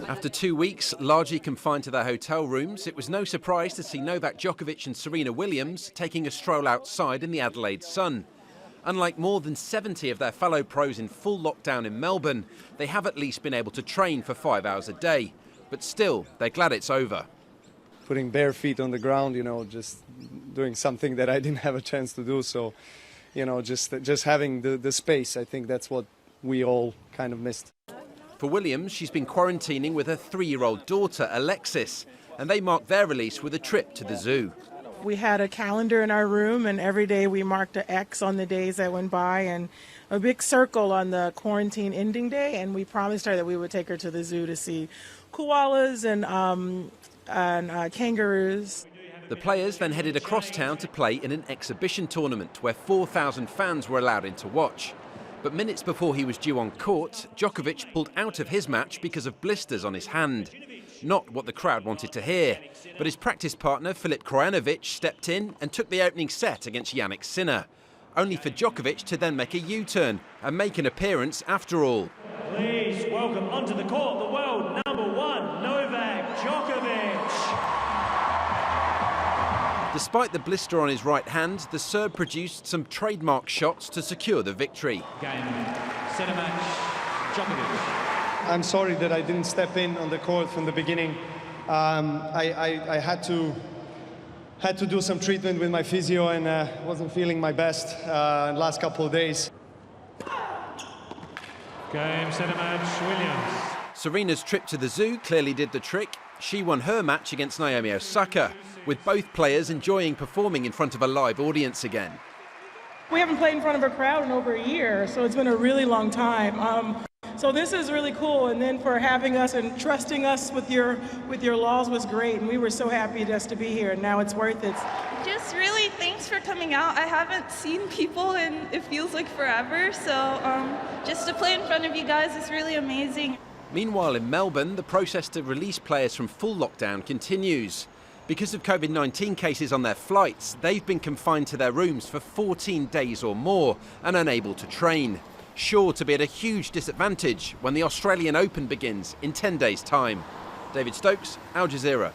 After 2 weeks, largely confined to their hotel rooms, it was no surprise to see Novak Djokovic and Serena Williams taking a stroll outside in the Adelaide sun. Unlike more than 70 of their fellow pros in full lockdown in Melbourne, they have at least been able to train for 5 hours a day. But still, they're glad it's over. Putting bare feet on the ground, just doing something that I didn't have a chance to do. So, just having the space, I think that's what we all kind of missed. For Williams, she's been quarantining with her 3-year-old daughter, Alexis, and they marked their release with a trip to the zoo. We had a calendar in our room, and every day we marked an X on the days that went by and a big circle on the quarantine ending day, and we promised her that we would take her to the zoo to see koalas and kangaroos. The players then headed across town to play in an exhibition tournament where 4,000 fans were allowed in to watch. But minutes before he was due on court, Djokovic pulled out of his match because of blisters on his hand. Not what the crowd wanted to hear, but his practice partner Filip Krajinovic stepped in and took the opening set against Jannik Sinner, only for Djokovic to then make a U-turn and make an appearance after all. Please welcome onto the court the world #1, Novak Djokovic. Despite the blister on his right hand, the Serb produced some trademark shots to secure the victory. Game, set match, Djokovic. I'm sorry that I didn't step in on the court from the beginning. I had to do some treatment with my physio and wasn't feeling my best in the last couple of days. Game, set match, Williams. Serena's trip to the zoo clearly did the trick. She won her match against Naomi Osaka, with both players enjoying performing in front of a live audience again. We haven't played in front of a crowd in over a year, so it's been a really long time. So this is really cool, and then for having us and trusting us with your laws was great, and we were so happy just to be here, and now it's worth it. Just really thanks for coming out. I haven't seen people and it feels like forever, so just to play in front of you guys is really amazing. Meanwhile, in Melbourne, the process to release players from full lockdown continues. Because of COVID-19 cases on their flights, they've been confined to their rooms for 14 days or more and unable to train. Sure to be at a huge disadvantage when the Australian Open begins in 10 days' time. David Stokes, Al Jazeera.